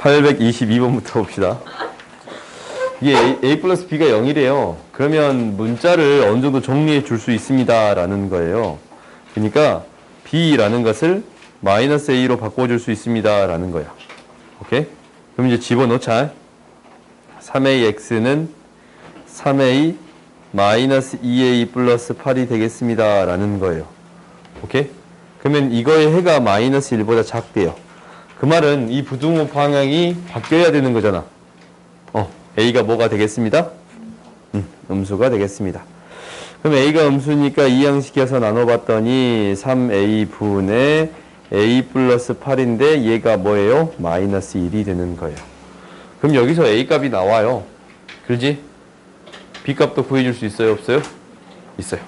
822번부터 봅시다. 이게 A 플러스 B가 0이래요. 그러면 문자를 어느 정도 정리해 줄 수 있습니다. 라는 거예요. 그러니까 B라는 것을 마이너스 A로 바꿔줄 수 있습니다. 라는 거야. 오케이? 그럼 이제 집어넣자. 3AX는 3A 마이너스 2A 플러스 8이 되겠습니다. 라는 거예요. 오케이? 그러면 이거의 해가 마이너스 1보다 작대요. 그 말은 이 부등호 방향이 바뀌어야 되는 거잖아. A가 뭐가 되겠습니다? 음수가 되겠습니다. 그럼 A가 음수니까 이항시켜서 나눠봤더니 3A분의 A 플러스 8인데 얘가 뭐예요? 마이너스 1이 되는 거예요. 그럼 여기서 A 값이 나와요. 그러지? B 값도 구해줄 수 있어요? 없어요? 있어요.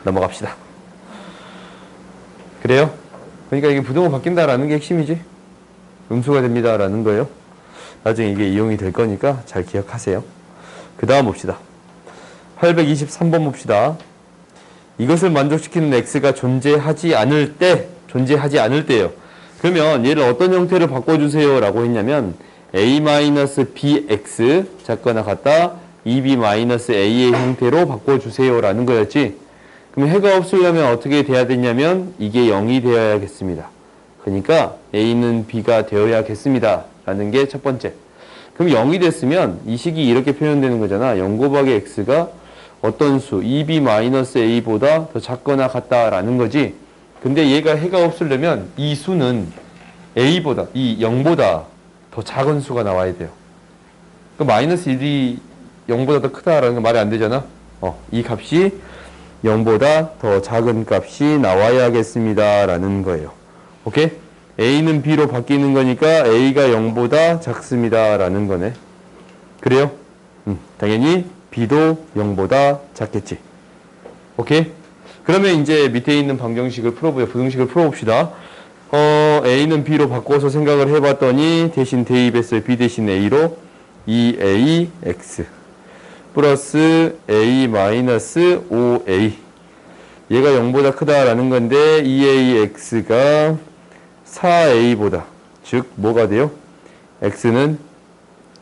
넘어갑시다. 그래요? 그러니까 이게 부등호 바뀐다라는 게 핵심이지. 음수가 됩니다라는 거예요. 나중에 이게 이용이 될 거니까 잘 기억하세요. 그 다음 봅시다. 823번 봅시다. 이것을 만족시키는 x가 존재하지 않을 때예요. 그러면 얘를 어떤 형태로 바꿔주세요 라고 했냐면 a-bx 작거나 같다 2b-a의 형태로 바꿔주세요 라는 거였지. 그럼 해가 없으려면 어떻게 돼야 되냐면 이게 0이 되어야겠습니다. 그러니까 a는 b가 되어야겠습니다 라는 게 첫 번째. 그럼 0이 됐으면 이 식이 이렇게 표현되는 거잖아. 0 곱하기 x가 어떤 수 2b-a보다 더 작거나 같다라는 거지. 근데 얘가 해가 없으려면 이 수는 a보다 이 0보다 더 작은 수가 나와야 돼요. 그 마이너스 1이 0보다 더 크다라는 건 말이 안 되잖아. 이 값이 0보다 더 작은 값이 나와야겠습니다 라는 거예요. 오케이? A는 B로 바뀌는 거니까 A가 0보다 작습니다 라는 거네. 그래요? 당연히 B도 0보다 작겠지. 오케이? 그러면 이제 밑에 있는 방정식을 풀어보자. 부등식을 풀어봅시다. A는 B로 바꿔서 생각을 해봤더니 대신 대입했어요. B 대신 A로 2AX 플러스 A 마이너스 5A 얘가 0보다 크다라는 건데 2AX가 4A보다 즉 뭐가 돼요? X는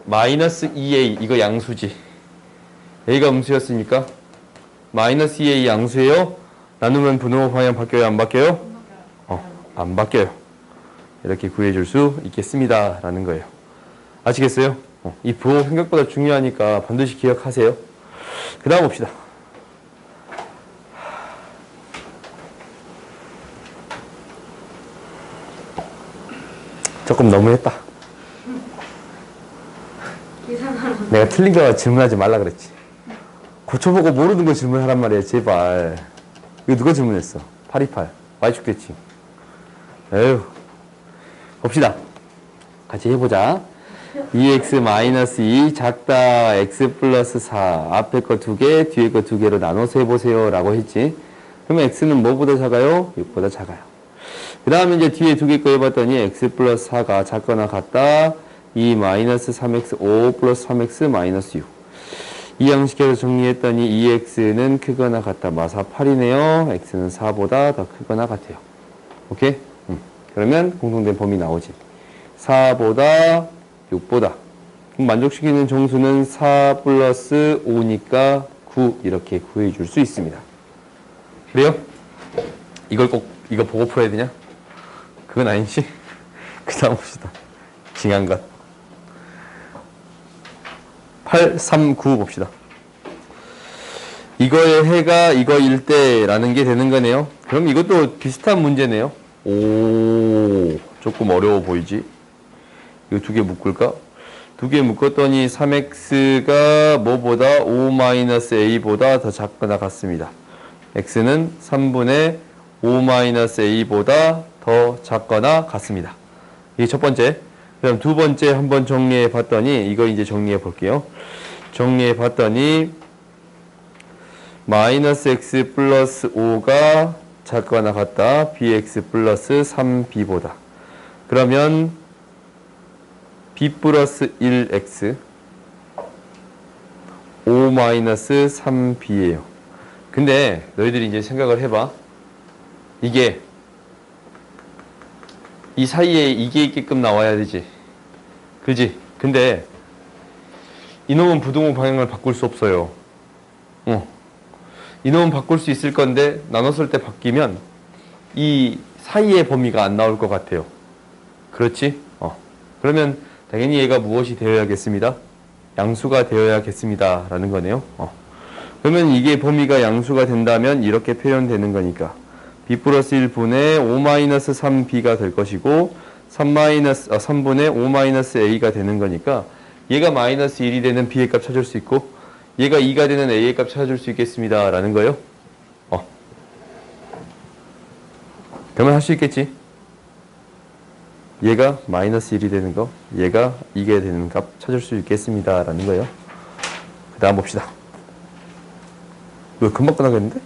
마이너스 2A 이거 양수지. A가 음수였으니까 마이너스 2A 양수예요. 나누면 분호 방향 바뀌어요? 안 바뀌어요? 안 바뀌어요. 이렇게 구해줄 수 있겠습니다 라는 거예요. 아시겠어요? 이 부호 생각보다 중요하니까 반드시 기억하세요. 그 다음 봅시다. 조금 너무했다. 내가 틀린 거 질문하지 말라 그랬지. 고쳐보고 모르는 거 질문하란 말이야. 제발. 이거 누가 질문했어? 828. 많이 죽겠지. 에휴. 봅시다. 같이 해보자. 2x-2 작다 x 플러스 4 앞에 거 2개 뒤에 거 2개로 나눠서 해보세요 라고 했지. 그러면 x는 뭐보다 작아요? 6보다 작아요. 그 다음에 이제 뒤에 2개 거 해봤더니 x 플러스 4가 작거나 같다 2 마이너스 3x 5 플러스 3x 마이너스 6 이 양식에서 정리했더니 2x는 크거나 같다 마사 8이네요. x는 4보다 더 크거나 같아요. 오케이? 그러면 공통된 범위 나오지. 4보다 6보다. 그럼 만족시키는 정수는 4 플러스 5니까 9 이렇게 구해줄 수 있습니다. 그래요? 이걸 꼭 이거 보고 풀어야 되냐? 그건 아니지. 그 다음 봅시다. 중요한 것. 839 봅시다. 이거의 해가 이거일 때라는 게 되는 거네요. 그럼 이것도 비슷한 문제네요. 오, 조금 어려워 보이지? 이거 2개 묶을까? 2개 묶었더니 3x가 뭐보다 5-a보다 더 작거나 같습니다. x는 3분의 5-a보다 더 작거나 같습니다. 이게 첫 번째. 그럼 두 번째 한번 정리해 봤더니 이거 이제 정리해 볼게요. 정리해 봤더니 마이너스 x 플러스 5가 작거나 같다. bx 플러스 3b보다. 그러면 b 플러스 1x 5 마이너스 3b예요. 근데 너희들이 이제 생각을 해봐. 이게 이 사이에 이게 있게끔 나와야 되지. 그지? 근데 이놈은 부동호 방향을 바꿀 수 없어요. 이놈은 바꿀 수 있을 건데 나눴을 때 바뀌면 이 사이의 범위가 안 나올 것 같아요. 그렇지? 그러면 당연히 얘가 무엇이 되어야겠습니다? 양수가 되어야겠습니다. 라는 거네요. 그러면 이게 범위가 양수가 된다면 이렇게 표현되는 거니까 b 플러스 1분의 5-3b가 될 것이고 3분의 5-a가 되는 거니까 얘가 마이너스 1이 되는 b의 값 찾을 수 있고 얘가 2가 되는 a의 값 찾을 수 있겠습니다. 라는 거예요. 그러면 할 수 있겠지? 얘가 마이너스 1이 되는 거, 얘가 2가 되는 값 찾을 수 있겠습니다. 라는 거예요. 그 다음 봅시다. 이거 금방 끝나겠는데?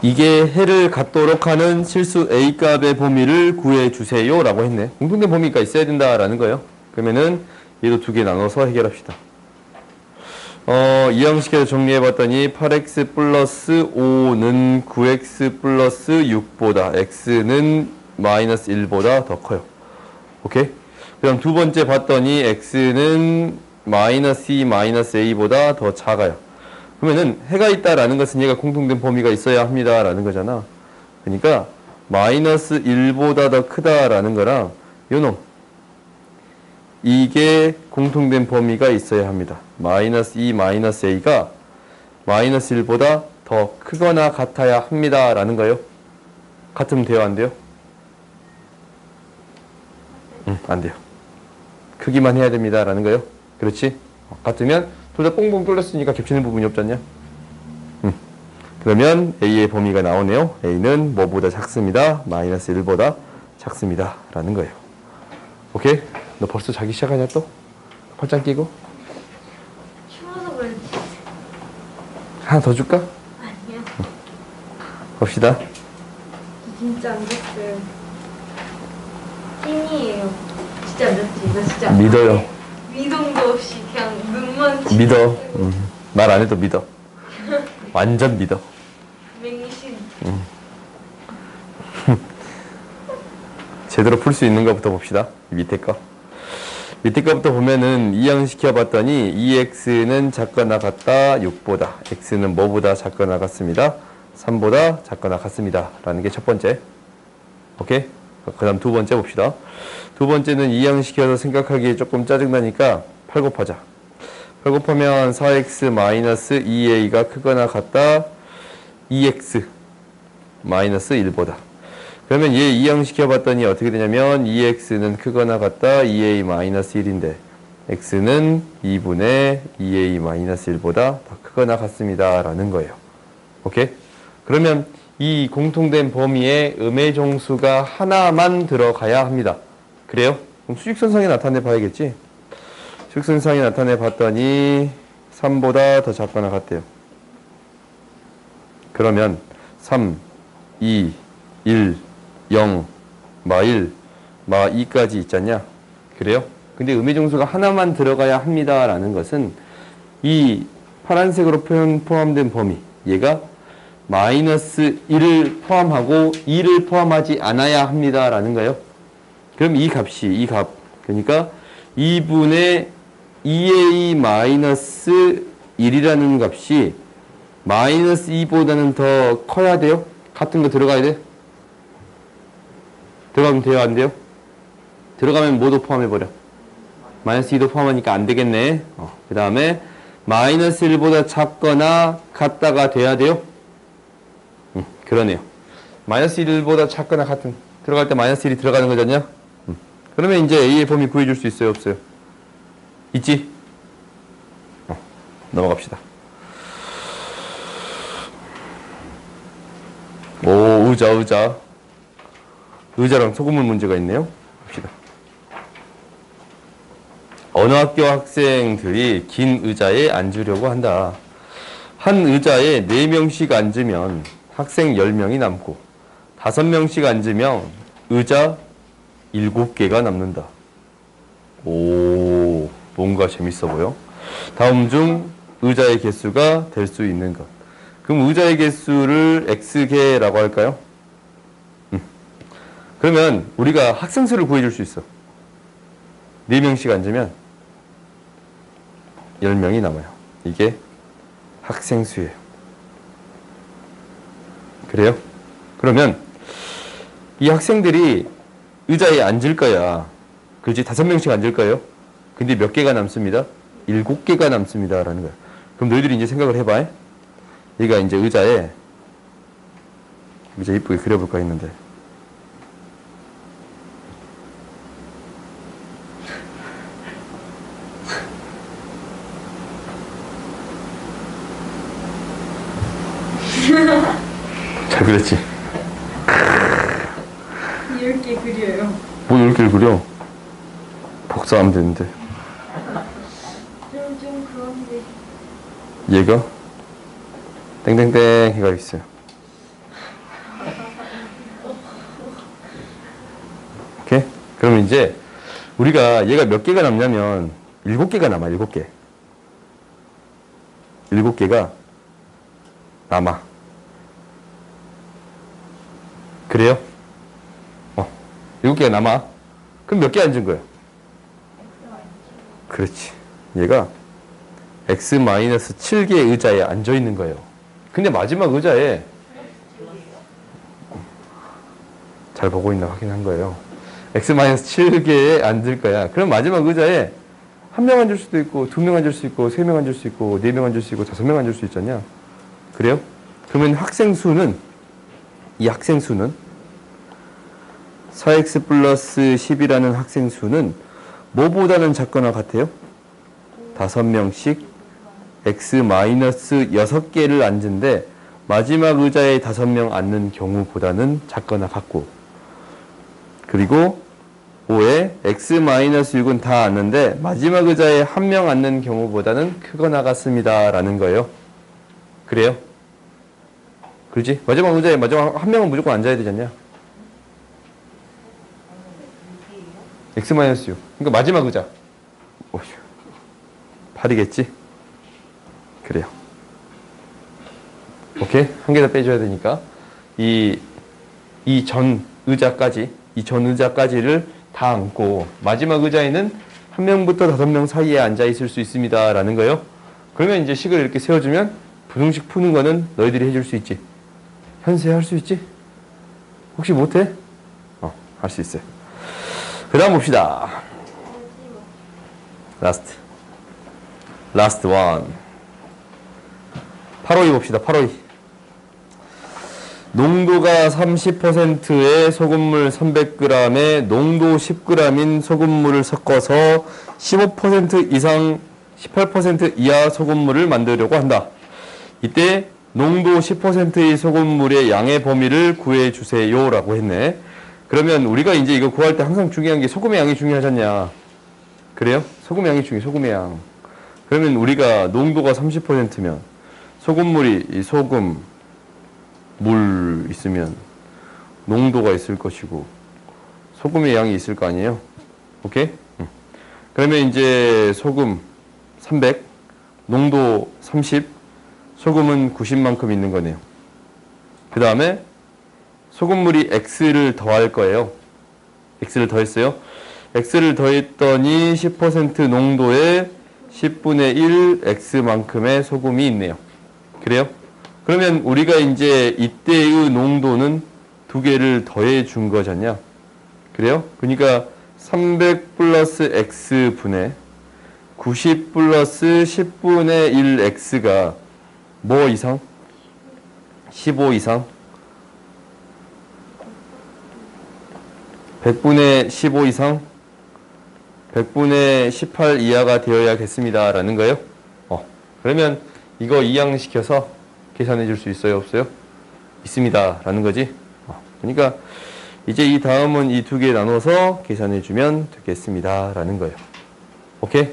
이게 해를 갖도록 하는 실수 A값의 범위를 구해주세요. 라고 했네. 공통된 범위가 있어야 된다라는 거예요. 그러면은 얘도 두 개 나눠서 해결합시다. 이 형식에서 정리해봤더니 8x 플러스 5는 9x 플러스 6보다 x는 마이너스 1보다 더 커요. 오케이? 그럼 두 번째 봤더니 x는 마이너스 2 마이너스 a보다 더 작아요. 그러면은 해가 있다라는 것은 얘가 공통된 범위가 있어야 합니다라는 거잖아. 그러니까 마이너스 1보다 더 크다라는 거랑 요놈 이게 공통된 범위가 있어야 합니다. 마이너스 2 마이너스 a가 마이너스 1보다 더 크거나 같아야 합니다. 라는 거예요. 같으면 돼요? 안 돼요? 안 돼요. 크기만 해야 됩니다. 라는 거예요. 그렇지? 같으면 둘 다 뽕뽕 뚫렸으니까 겹치는 부분이 없잖냐? 그러면 a의 범위가 나오네요. a는 뭐보다 작습니다. 마이너스 1보다 작습니다. 라는 거예요. 오케이? 너 벌써 자기 시작하냐 또? 팔짱 끼고? 추워서 그런지. 하나 더 줄까? 아니요. 봅시다. 진짜 안 됐어요. 찐이에요. 진짜 안 됐지. 이거 진짜. 믿어요. 미동도 없이 그냥 눈만 믿어. 말 안 해도 믿어. 완전 믿어. 맹신. 제대로 풀 수 있는 것부터 봅시다. 밑에 거. 밑에 거부터 보면은 이항시켜 봤더니 2x는 작거나 같다 6보다 x는 뭐보다 작거나 같습니다. 3보다 작거나 같습니다. 라는 게 첫 번째. 오케이? 그 다음 두 번째 봅시다. 두 번째는 이항시켜서 생각하기에 조금 짜증나니까 8 곱하자. 8 곱하면 4x 마이너스 2a가 크거나 같다 2x 마이너스 1보다. 그러면 얘 이항시켜 봤더니 어떻게 되냐면 2x는 크거나 같다 2a 마이너스 1인데 x는 2분의 2a 마이너스 1보다 더 크거나 같습니다. 라는 거예요. 오케이? 그러면 이 공통된 범위에 음의 정수가 하나만 들어가야 합니다. 그래요? 그럼 수직선상에 나타내 봐야겠지? 수직선상에 나타내 봤더니 3보다 더 작거나 같대요. 그러면 3, 2, 1, 0, 마 1, 마 2까지 있잖냐? 그래요? 근데 음의 정수가 하나만 들어가야 합니다. 라는 것은 이 파란색으로 포함된 범위, 얘가 마이너스 1을 포함하고 2를 포함하지 않아야 합니다. 라는 거예요. 그럼 이 값이, 이 값, 그러니까 2분의 2a 마이너스 1이라는 값이 마이너스 2보다는 더 커야 돼요? 같은 거 들어가야 돼? 들어가면 돼요? 안 돼요? 들어가면 뭐도 포함해버려? 마이너스 2도 포함하니까 안 되겠네. 그 다음에 마이너스 1보다 작거나 같다가 돼야 돼요? 그러네요. 마이너스 1보다 작거나 같은, 들어갈 때 마이너스 1이 들어가는 거잖냐? 그러면 이제 A의 범위 구해줄 수 있어요? 없어요? 있지? 넘어갑시다. 오, 의자. 의자랑 소금물 문제가 있네요. 봅시다. 어느 학교 학생들이 긴 의자에 앉으려고 한다. 한 의자에 4명씩 앉으면 학생 10명이 남고 5명씩 앉으면 의자 7개가 남는다. 오, 뭔가 재밌어 보여. 다음 중 의자의 개수가 될 수 있는 것. 그럼 의자의 개수를 X개라고 할까요? 그러면 우리가 학생 수를 구해줄 수 있어. 4명씩 앉으면 10명이 남아요. 이게 학생 수예요. 그래요? 그러면 이 학생들이 의자에 앉을 거야. 그렇지? 5명씩 앉을 거예요. 근데 몇 개가 남습니다? 7개가 남습니다. 라는 거야. 그럼 너희들이 이제 생각을 해봐. 얘가 이제 의자 이쁘게 그려볼까 했는데. 잘 그렸지? 10개 그려요. 뭐 10개를 그려? 복사하면 되는데. 좀 그런데. 얘가 땡땡땡 해가 있어요. 오케이? 그러면 이제 우리가 얘가 몇 개가 남냐면 7개가 남아. 7개. 7개가 남아. 그래요? 7개가 남아. 그럼 몇 개 앉은 거야? 그렇지. 얘가 x-7개의 의자에 앉아 있는 거예요. 근데 마지막 의자에 잘 보고 있나 확인한 거예요. x-7개에 앉을 거야. 그럼 마지막 의자에 1명 앉을 수도 있고 2명 앉을 수 있고 3명 앉을 수 있고 4명 앉을 수 있고 5명 앉을 수 있잖냐. 그래요? 그러면 이 학생 수는 4x 플러스 10이라는 학생 수는 뭐보다는 작거나 같아요? 5명씩 x-6개를 앉은데 마지막 의자에 5명 앉는 경우보다는 작거나 같고, 그리고 5에 x-6은 다 앉는데 마지막 의자에 1명 앉는 경우보다는 크거나 같습니다. 라는 거예요. 그래요? 그렇지? 마지막 의자에 마지막 1명은 무조건 앉아야 되지 않냐? x-6. 그러니까 마지막 의자. 8이겠지? 그래요. 오케이? 한 개 더 빼줘야 되니까. 이 전 의자까지를 다 앉고, 마지막 의자에는 1명부터 5명 사이에 앉아 있을 수 있습니다. 라는 거예요. 그러면 이제 식을 이렇게 세워주면, 부등식 푸는 거는 너희들이 해줄 수 있지. 현세 할 수 있지? 혹시 못해? 할 수 있어요. 그 다음 봅시다. Last one. 852 봅시다. 852. 농도가 30%의 소금물 300g에 농도 10g인 소금물을 섞어서 15% 이상 18% 이하 소금물을 만들려고 한다. 이때 농도 10%의 소금물의 양의 범위를 구해주세요 라고 했네. 그러면 우리가 이제 이거 구할 때 항상 중요한 게 소금의 양이 중요하잖냐. 그래요? 소금의 양이 중요해. 소금의 양. 그러면 우리가 농도가 30%면 소금물이 소금, 물 있으면 농도가 있을 것이고 소금의 양이 있을 거 아니에요? 오케이? 그러면 이제 소금 300, 농도 30, 소금은 90만큼 있는 거네요. 그 다음에 소금물이 X를 더할 거예요. X를 더했어요. X를 더했더니 10% 농도에 10분의 1 X만큼의 소금이 있네요. 그래요? 그러면 우리가 이제 이때의 농도는 2개를 더해 준 거잖냐. 그래요? 그러니까 300 플러스 X분의 90 플러스 10분의 1 X가 뭐 이상? 15 이상? 100분의 15 이상? 100분의 18 이하가 되어야겠습니다. 라는 거예요. 그러면 이거 이항시켜서 계산해 줄 수 있어요? 없어요? 있습니다. 라는 거지. 그러니까 이제 이 다음은 이 2개 나눠서 계산해 주면 되겠습니다. 라는 거예요. 오케이?